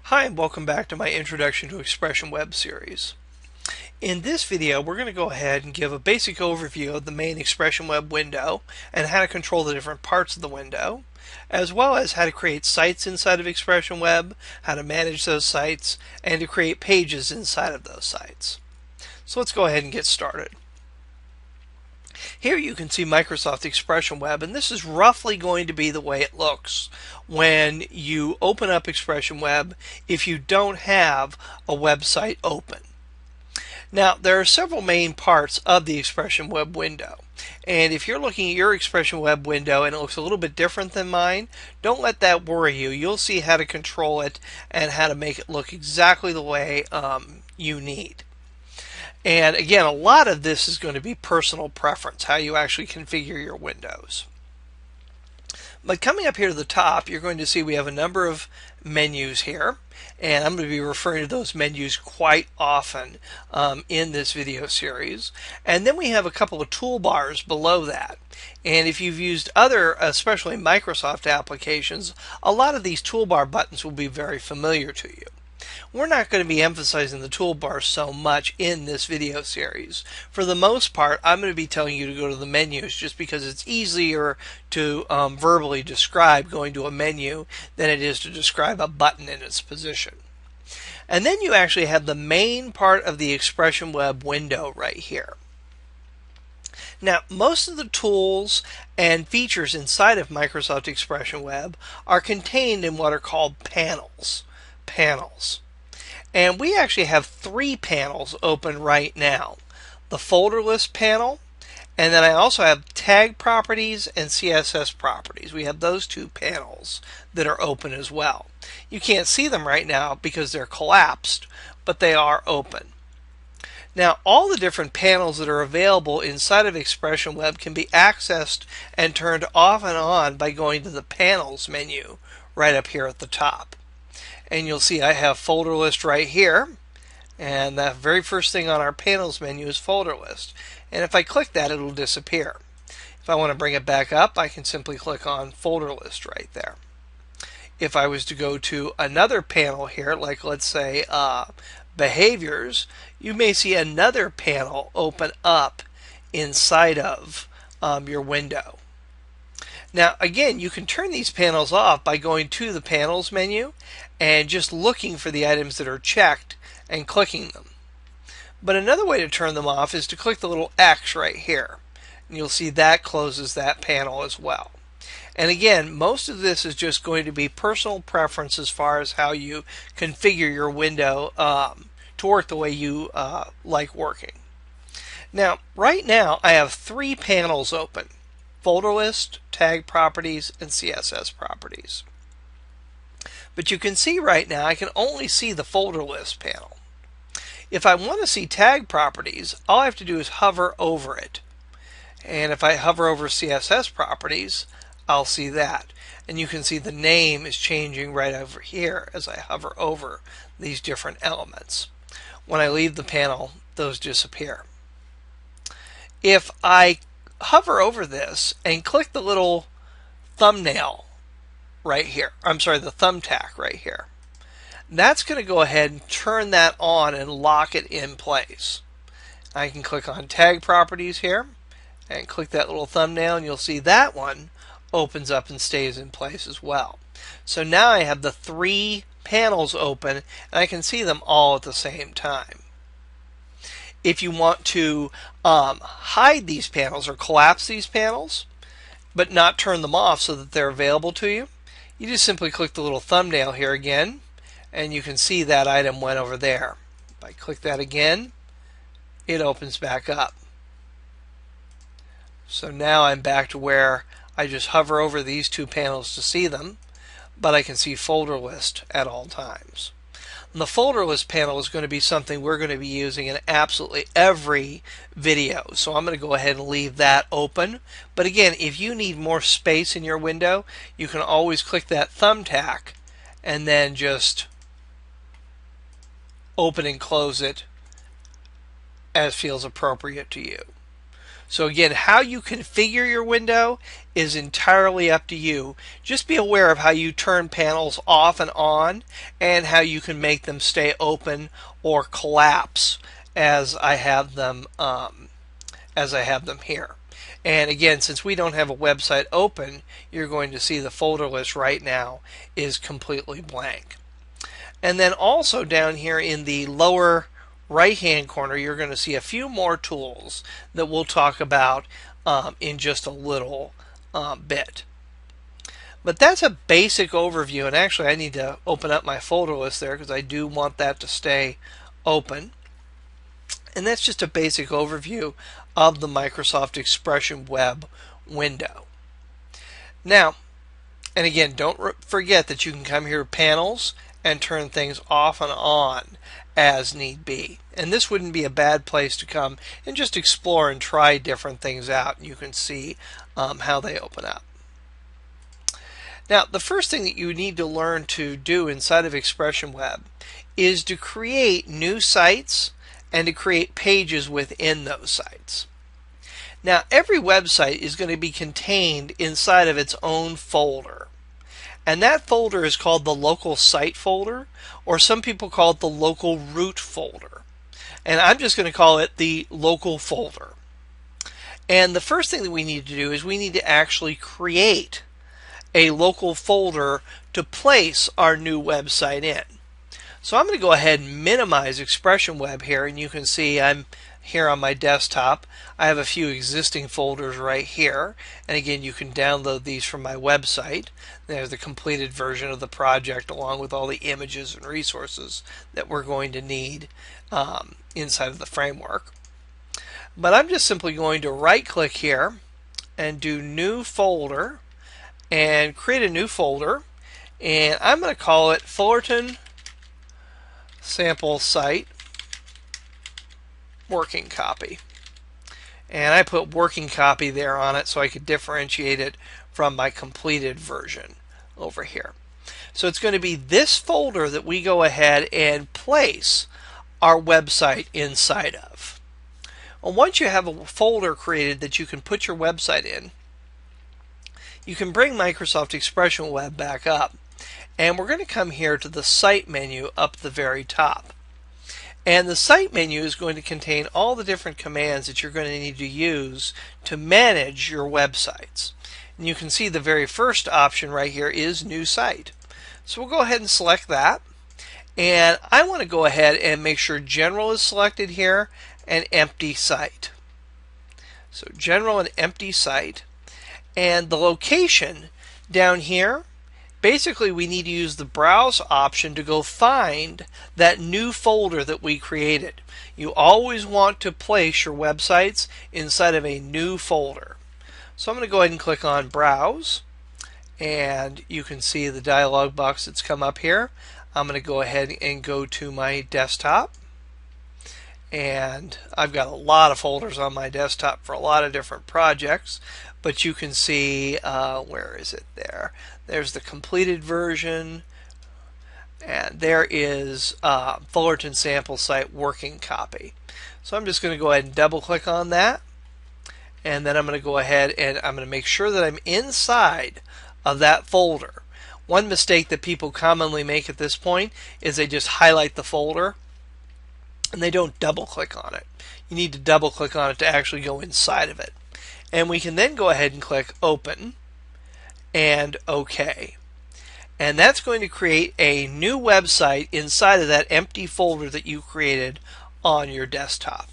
Hi, and welcome back to my Introduction to Expression Web series. In this video, we're going to go ahead and give a basic overview of the main Expression Web window and how to control the different parts of the window, as well as how to create sites inside of Expression Web, how to manage those sites, and to create pages inside of those sites. So let's go ahead and get started. Here you can see Microsoft Expression Web, and this is roughly going to be the way it looks when you open up Expression Web if you don't have a website open. Now, there are several main parts of the Expression Web window, and if you're looking at your Expression Web window and it looks a little bit different than mine, don't let that worry you. You'll see how to control it and how to make it look exactly the way you need. And again, a lot of this is going to be personal preference, how you actually configure your windows. But coming up here to the top, you're going to see we have a number of menus here, and I'm going to be referring to those menus quite often in this video series. And then we have a couple of toolbars below that. And if you've used other, especially Microsoft applications, a lot of these toolbar buttons will be very familiar to you. We're not going to be emphasizing the toolbar so much in this video series. For the most part, I'm going to be telling you to go to the menus just because it's easier to verbally describe going to a menu than it is to describe a button in its position. And then you actually have the main part of the Expression Web window right here. Now, most of the tools and features inside of Microsoft Expression Web are contained in what are called panels. And we actually have three panels open right now. The folder list panel, and then I also have tag properties and CSS properties. We have those two panels that are open as well. You can't see them right now because they're collapsed, but they are open. Now, all the different panels that are available inside of Expression Web can be accessed and turned off and on by going to the Panels menu right up here at the top. And you'll see I have folder list right here, and the very first thing on our panels menu is folder list, and if I click that, it'll disappear. If I want to bring it back up, I can simply click on folder list right there. If I was to go to another panel here, like let's say behaviors, you may see another panel open up inside of your window. Now again, you can turn these panels off by going to the panels menu and just looking for the items that are checked and clicking them. But another way to turn them off is to click the little X right here, and you'll see that closes that panel as well. And again, most of this is just going to be personal preference as far as how you configure your window to work the way you like working. Now, right now I have three panels open: folder list, tag properties, and CSS properties. But you can see right now I can only see the folder list panel. If I want to see tag properties, all I have to do is hover over it. And if I hover over CSS properties, I'll see that. And you can see the name is changing right over here as I hover over these different elements. When I leave the panel, those disappear. If I hover over this and click the little thumbnail right here, I'm sorry, the thumbtack right here, that's going to go ahead and turn that on and lock it in place. I can click on tag properties here and click that little thumbnail, and you'll see that one opens up and stays in place as well. So now I have the three panels open and I can see them all at the same time. If you want to hide these panels or collapse these panels but not turn them off so that they're available to you, you just simply click the little thumbnail here again, and you can see that item went over there. If I click that again, it opens back up. So now I'm back to where I just hover over these two panels to see them, but I can see folder list at all times. And the folder list panel is going to be something we're going to be using in absolutely every video, so I'm going to go ahead and leave that open. But again, if you need more space in your window, you can always click that thumbtack and then just open and close it as feels appropriate to you. So again, how you configure your window is entirely up to you. Just be aware of how you turn panels off and on and how you can make them stay open or collapse as I have them here. And again, since we don't have a website open, you're going to see the folder list right now is completely blank. And then also down here in the lower right hand corner, you're going to see a few more tools that we'll talk about in just a little bit. But that's a basic overview, and actually I need to open up my folder list there because I do want that to stay open. And that's just a basic overview of the Microsoft Expression Web window. Now, and again, don't forget that you can come here to panels and turn things off and on as need be. And this wouldn't be a bad place to come and just explore and try different things out. You can see how they open up. Now, the first thing that you need to learn to do inside of Expression Web is to create new sites and to create pages within those sites. Now, every website is going to be contained inside of its own folder. And that folder is called the local site folder, or some people call it the local root folder. And I'm just going to call it the local folder. And the first thing that we need to do is we need to actually create a local folder to place our new website in. So I'm going to go ahead and minimize Expression Web here, and you can see I'm here on my desktop. I have a few existing folders right here, and again, you can download these from my website. There's the completed version of the project along with all the images and resources that we're going to need inside of the framework. But I'm just simply going to right click here and do new folder and create a new folder, and I'm going to call it Fullerton Sample Site Working Copy. And I put working copy there on it so I could differentiate it from my completed version over here. So it's going to be this folder that we go ahead and place our website inside of. Well, once you have a folder created that you can put your website in, you can bring Microsoft Expression Web back up, and we're going to come here to the Site menu up at the very top. And the Site menu is going to contain all the different commands that you're going to need to use to manage your websites. And you can see the very first option right here is New Site. So we'll go ahead and select that. And I want to go ahead and make sure General is selected here and Empty Site. So General and Empty Site. And the location down here, basically we need to use the Browse option to go find that new folder that we created. You always want to place your websites inside of a new folder. So I'm going to go ahead and click on Browse, and you can see the dialog box that's come up here. I'm going to go ahead and go to my desktop, and I've got a lot of folders on my desktop for a lot of different projects, but you can see where is it there? There's the completed version, and there is Fullerton Sample Site Working Copy. So I'm just going to go ahead and double click on that, and then I'm going to go ahead and I'm going to make sure that I'm inside of that folder. One mistake that people commonly make at this point is they just highlight the folder and they don't double click on it. You need to double click on it to actually go inside of it. And we can then go ahead and click Open and OK. And that's going to create a new website inside of that empty folder that you created on your desktop.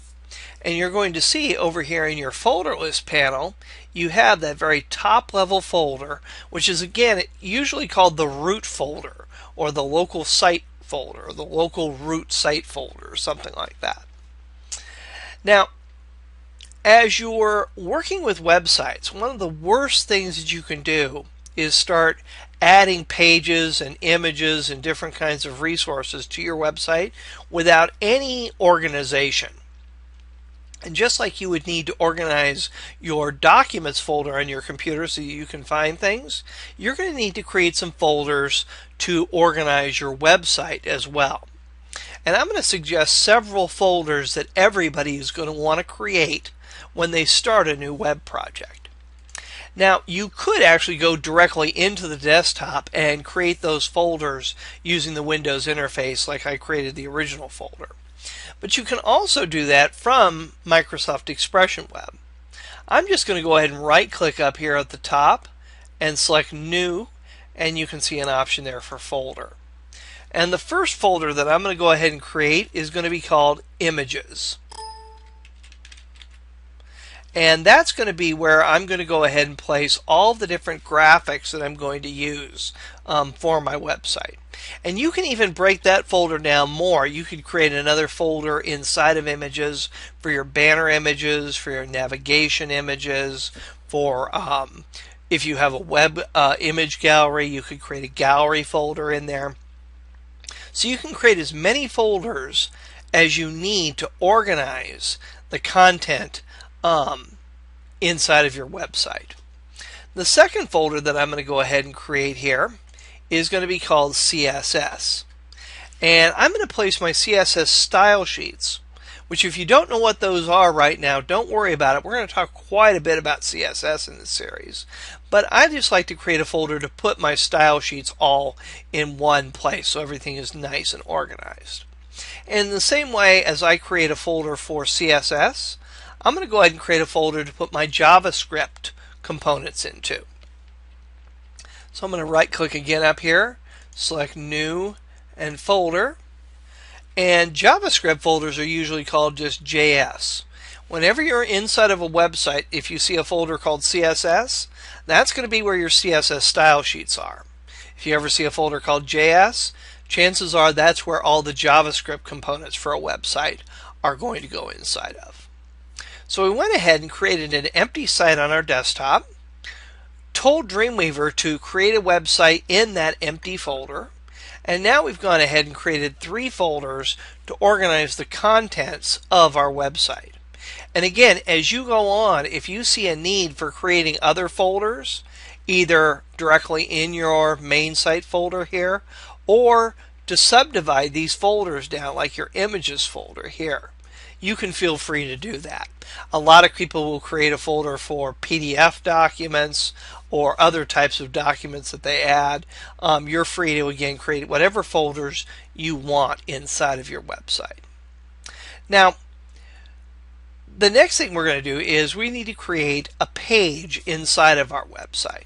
And you're going to see over here in your folder list panel, you have that very top level folder, which is again usually called the root folder or the local site folder or the local root site folder or something like that. Now, as you're working with websites, one of the worst things that you can do is start adding pages and images and different kinds of resources to your website without any organization. And just like you would need to organize your documents folder on your computer so you can find things, you're going to need to create some folders to organize your website as well. And I'm going to suggest several folders that everybody is going to want to create when they start a new web project. Now, you could actually go directly into the desktop and create those folders using the Windows interface like I created the original folder. But you can also do that from Microsoft Expression Web. I'm just going to go ahead and right-click up here at the top and select New, and you can see an option there for folder. And the first folder that I'm going to go ahead and create is going to be called Images. And that's going to be where I'm going to go ahead and place all the different graphics that I'm going to use for my website. And you can even break that folder down more. You could create another folder inside of Images for your banner images, for your navigation images, for if you have a web image gallery, you could create a gallery folder in there. So you can create as many folders as you need to organize the content inside of your website. The second folder that I'm going to go ahead and create here is going to be called CSS. And I'm going to place my CSS style sheets, which if you don't know what those are right now, don't worry about it. We're going to talk quite a bit about CSS in this series. But I just like to create a folder to put my style sheets all in one place so everything is nice and organized. And in the same way as I create a folder for CSS, I'm going to go ahead and create a folder to put my JavaScript components into. So I'm going to right click again up here, select New and Folder, and JavaScript folders are usually called just JS. Whenever you're inside of a website, if you see a folder called CSS, that's going to be where your CSS style sheets are. If you ever see a folder called JS, chances are that's where all the JavaScript components for a website are going to go inside of. So we went ahead and created an empty site on our desktop, told Dreamweaver to create a website in that empty folder, and now we've gone ahead and created 3 folders to organize the contents of our website. And again, as you go on, if you see a need for creating other folders, either directly in your main site folder here, or to subdivide these folders down like your images folder here, you can feel free to do that. A lot of people will create a folder for PDF documents or other types of documents that they add. You're free to, again, create whatever folders you want inside of your website. Now, the next thing we're going to do is we need to create a page inside of our website.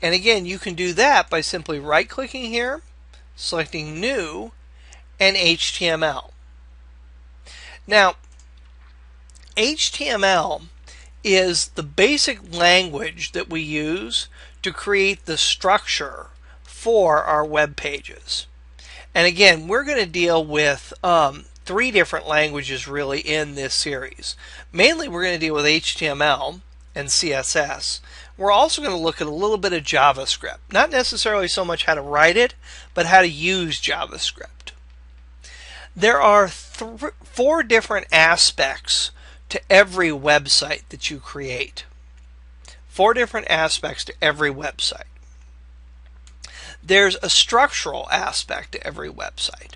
And again, you can do that by simply right-clicking here, selecting New, and HTML. Now, HTML is the basic language that we use to create the structure for our web pages. And again, we're going to deal with 3 different languages really in this series. Mainly we're going to deal with HTML and CSS. We're also going to look at a little bit of JavaScript. Not necessarily so much how to write it, but how to use JavaScript. There are 4 different aspects to every website that you create. 4 different aspects to every website. There's a structural aspect to every website.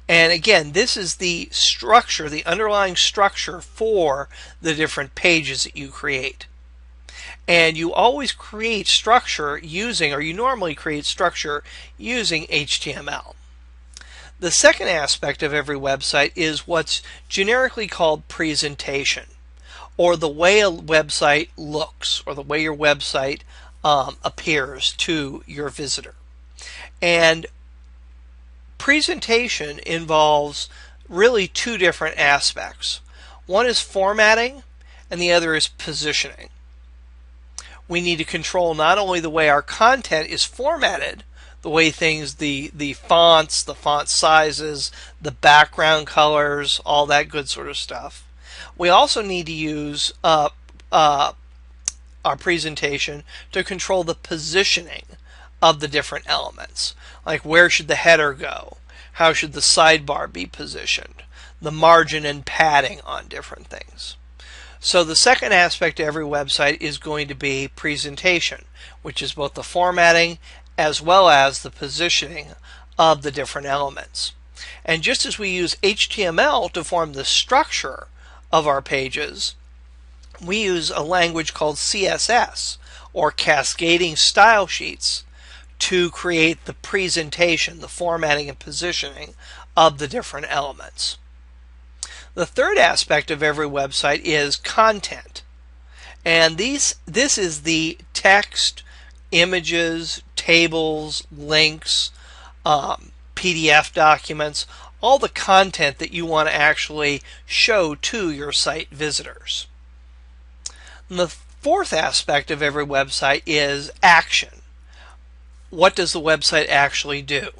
And again, this is the structure, the underlying structure for the different pages that you create. And you always create structure using, or you normally create structure using HTML. The second aspect of every website is what's generically called presentation, or the way a website looks, or the way your website appears to your visitor. And presentation involves really 2 different aspects. One is formatting, and the other is positioning. We need to control not only the way our content is formatted, the way things, the fonts, the font sizes, the background colors, all that good sort of stuff. We also need to use our presentation to control the positioning of the different elements. Like, where should the header go? How should the sidebar be positioned? The margin and padding on different things. So the second aspect of every website is going to be presentation, which is both the formatting as well as the positioning of the different elements. And just as we use HTML to form the structure of our pages, we use a language called CSS, or cascading style sheets, to create the presentation, the formatting and positioning of the different elements. The third aspect of every website is content. And this is the text, images, tables, links, PDF documents, all the content that you want to actually show to your site visitors. And the fourth aspect of every website is action. What does the website actually do?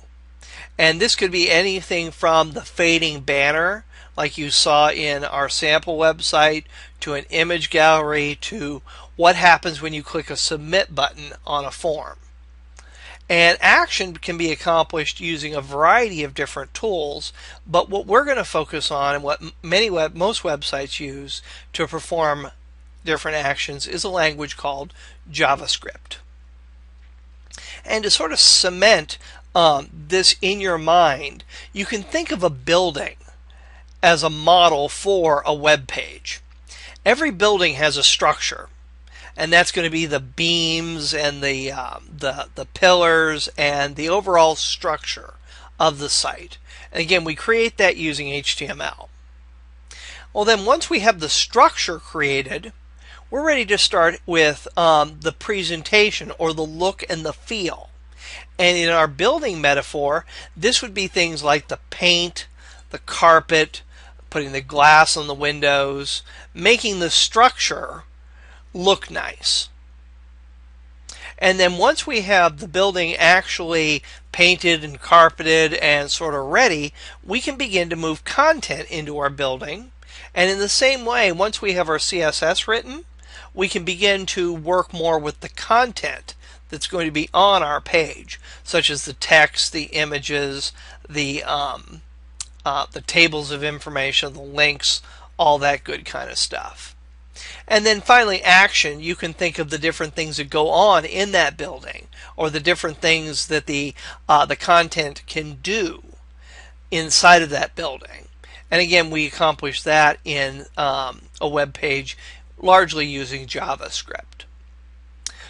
And this could be anything from the fading banner, like you saw in our sample website, to an image gallery, to what happens when you click a submit button on a form. And action can be accomplished using a variety of different tools, but what we're going to focus on, and what most websites use to perform different actions, is a language called JavaScript. And to sort of cement this in your mind, you can think of a building as a model for a web page. Every building has a structure, and that's going to be the beams and the pillars and the overall structure of the site. And again, we create that using HTML. Well, then once we have the structure created, we're ready to start with the presentation, or the look and the feel. And in our building metaphor, this would be things like the paint, the carpet, putting the glass on the windows, making the structure look nice. And then once we have the building actually painted and carpeted and sort of ready, we can begin to move content into our building. And in the same way, once we have our CSS written, we can begin to work more with the content that's going to be on our page, such as the text, the images, the tables of information, the links, all that good kind of stuff. And then finally, action. You can think of the different things that go on in that building, or the different things that the content can do inside of that building. And again, we accomplish that in a web page largely using JavaScript.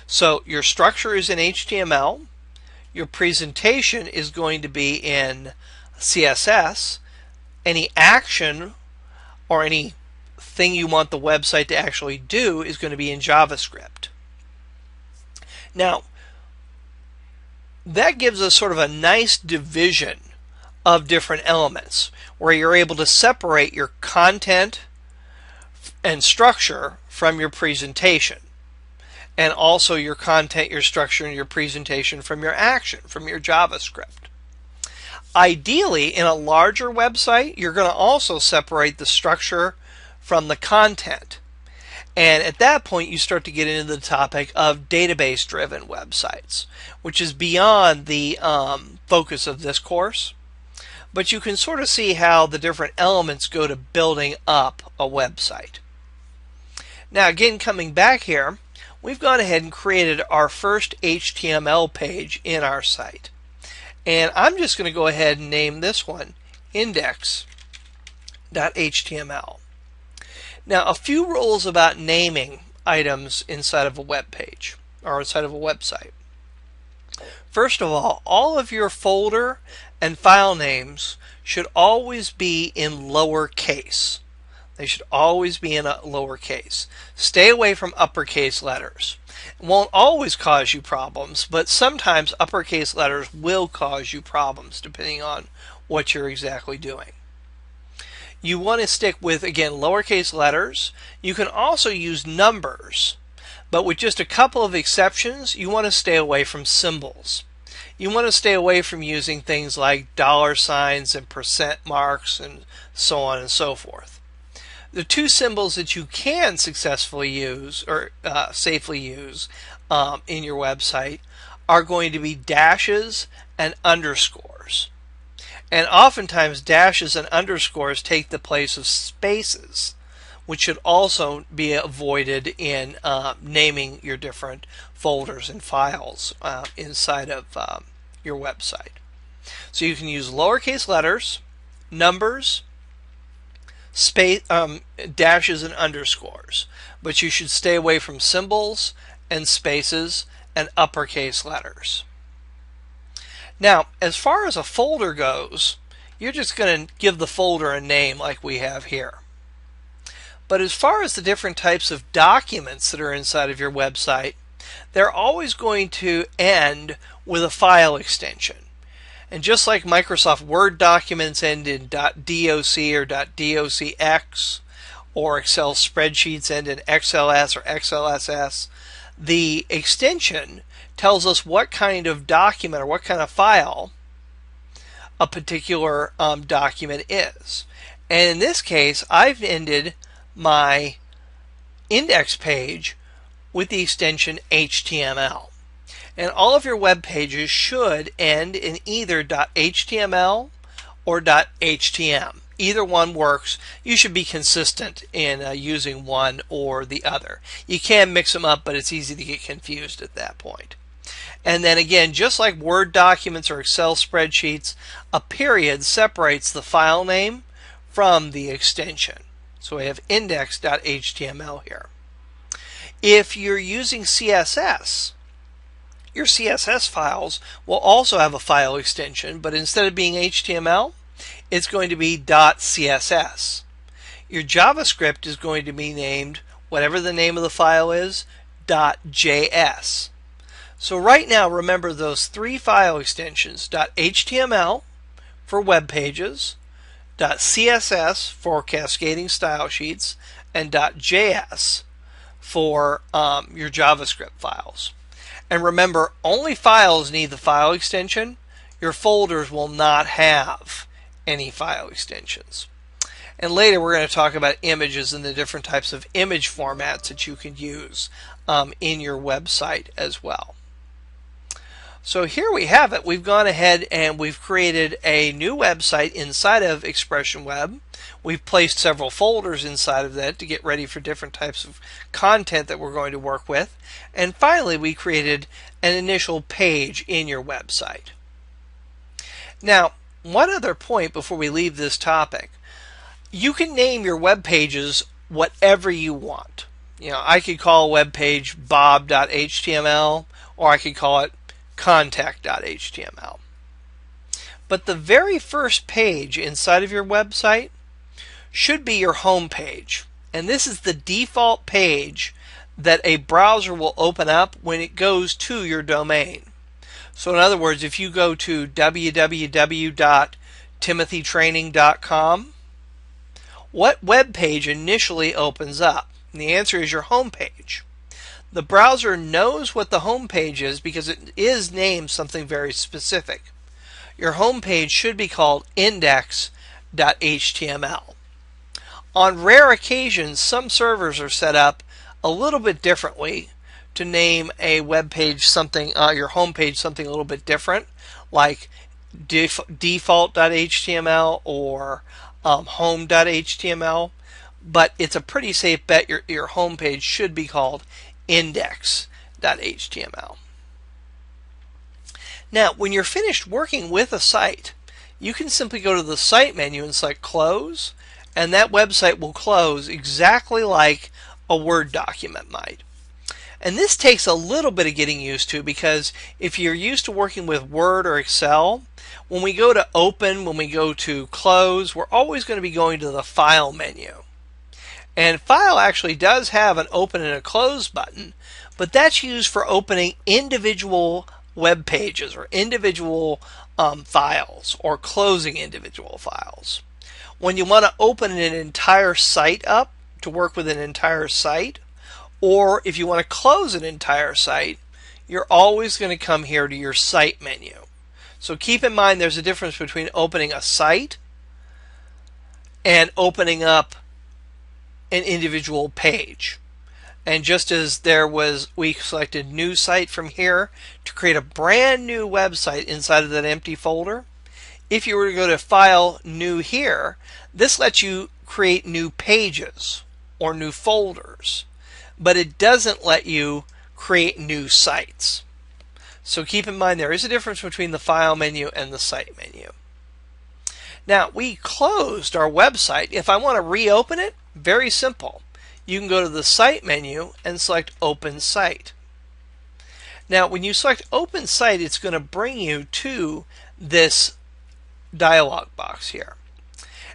So your structure is in HTML, your presentation is going to be in CSS, any action or any thing you want the website to actually do is going to be in JavaScript. Now, that gives us sort of a nice division of different elements, where you're able to separate your content and structure from your presentation, and also your content, your structure, and your presentation from your action, from your JavaScript. Ideally, in a larger website, you're going to also separate the structure from the content. And at that point, you start to get into the topic of database-driven websites, which is beyond the focus of this course. But you can sort of see how the different elements go to building up a website. Now, again, coming back here, we've gone ahead and created our first HTML page in our site. And I'm just going to go ahead and name this one index.html. Now, a few rules about naming items inside of a web page, or inside of a website. First of all of your folder and file names should always be in lowercase. They should always be in a lowercase. Stay away from uppercase letters. It won't always cause you problems, but sometimes uppercase letters will cause you problems depending on what you're exactly doing. You want to stick with, again, lowercase letters. You can also use numbers, but with just a couple of exceptions, you want to stay away from symbols. You want to stay away from using things like dollar signs and percent marks and so on and so forth. The two symbols that you can successfully use, or safely use in your website, are going to be dashes and underscores. And oftentimes dashes and underscores take the place of spaces, which should also be avoided in naming your different folders and files inside of your website. So you can use lowercase letters, numbers, space, dashes and underscores, but you should stay away from symbols and spaces and uppercase letters. Now, as far as a folder goes, you're just going to give the folder a name like we have here. But as far as the different types of documents that are inside of your website, they're always going to end with a file extension. And just like Microsoft Word documents end in .doc or .docx, or Excel spreadsheets end in XLS or XLSS, the extension tells us what kind of document or what kind of file a particular document is. And in this case, I've ended my index page with the extension HTML. And all of your web pages should end in either .html or .htm. Either one works. You should be consistent in using one or the other. You can mix them up, but it's easy to get confused at that point. And then again, just like Word documents or Excel spreadsheets, a period separates the file name from the extension. So we have index.html here. If you're using CSS, your CSS files will also have a file extension, but instead of being HTML, it's going to be .css. Your JavaScript is going to be named, whatever the name of the file is, .js. So right now, remember those three file extensions: .html for web pages, .css for cascading style sheets, and .js for your JavaScript files. And remember, only files need the file extension. Your folders will not have any file extensions. And later we're going to talk about images and the different types of image formats that you can use in your website as well. So here we have it. We've gone ahead and we've created a new website inside of Expression Web. We've placed several folders inside of that to get ready for different types of content that we're going to work with. And finally, we created an initial page in your website. Now, one other point before we leave this topic. You can name your web pages whatever you want. You know, I could call a web page bob.html, or I could call it contact.html. But the very first page inside of your website should be your home page. And this is the default page that a browser will open up when it goes to your domain. So in other words, if you go to www.timothytraining.com, what web page initially opens up? And the answer is your home page. The browser knows what the home page is because it is named something very specific. Your home page should be called index.html. On rare occasions, some servers are set up a little bit differently to name a web page something, your home page something a little bit different, like default.html or home.html. But it's a pretty safe bet your home page should be called index.html. Now, when you're finished working with a site, you can simply go to the Site menu and select Close, and that website will close exactly like a Word document might. And this takes a little bit of getting used to, because if you're used to working with Word or Excel, when we go to Open, when we go to Close, we're always going to be going to the File menu. And File actually does have an Open and a Close button, but that's used for opening individual web pages or individual files, or closing individual files. When you want to open an entire site up to work with an entire site, or if you want to close an entire site, you're always going to come here to your Site menu. So keep in mind there's a difference between opening a site and opening up an individual page. And just as we selected New Site from here to create a brand new website inside of that empty folder, if you were to go to File, New here, this lets you create new pages or new folders, but it doesn't let you create new sites. So keep in mind there is a difference between the File menu and the Site menu. Now, we closed our website. If I want to reopen it, very simple. You can go to the Site menu and select Open Site. Now, when you select Open Site, it's going to bring you to this dialog box here.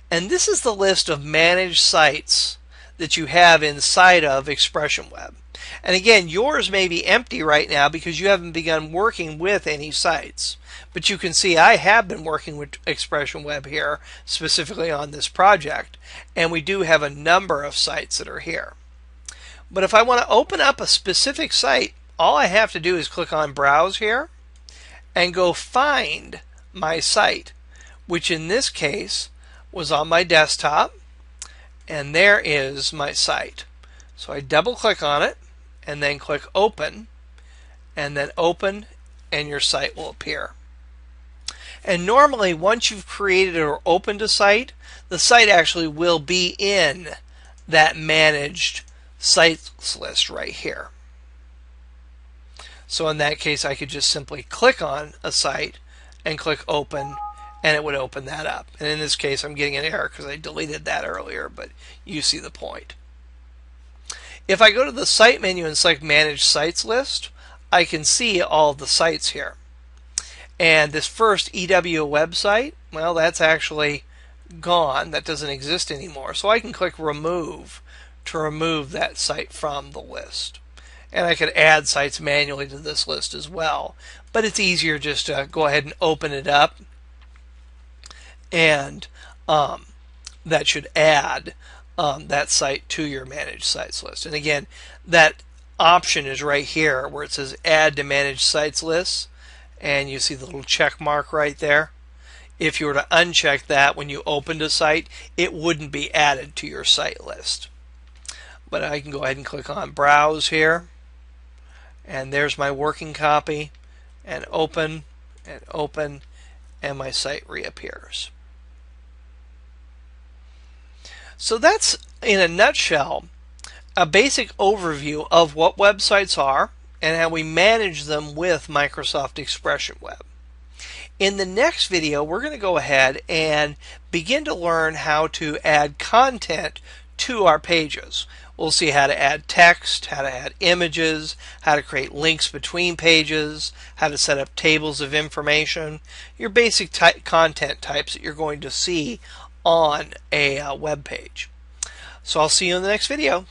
And this is the list of managed sites that you have inside of Expression Web. And again, yours may be empty right now because you haven't begun working with any sites. But you can see I have been working with Expression Web here, specifically on this project, and we do have a number of sites that are here. But if I want to open up a specific site, all I have to do is click on Browse here and go find my site, which in this case was on my desktop, and there is my site. So I double click on it and then click Open, and then Open, and your site will appear. And normally, once you've created or opened a site, the site actually will be in that managed sites list right here. So in that case, I could just simply click on a site and click Open, and it would open that up. And in this case, I'm getting an error because I deleted that earlier, but you see the point. If I go to the Site menu and select Manage Sites List, I can see all the sites here. And this first EW website, well, that's actually gone. That doesn't exist anymore. So I can click Remove to remove that site from the list. And I could add sites manually to this list as well. But it's easier just to go ahead and open it up. And that should add that site to your Managed Sites list. And again, that option is right here where it says Add to Managed Sites List. And you see the little check mark right there. If you were to uncheck that when you opened a site, it wouldn't be added to your site list. But I can go ahead and click on Browse here. And there's my working copy. And open, and my site reappears. So that's, in a nutshell, a basic overview of what websites are and how we manage them with Microsoft Expression Web. In the next video, we're going to go ahead and begin to learn how to add content to our pages. We'll see how to add text, how to add images, how to create links between pages, how to set up tables of information, your basic content types that you're going to see on a web page. So I'll see you in the next video.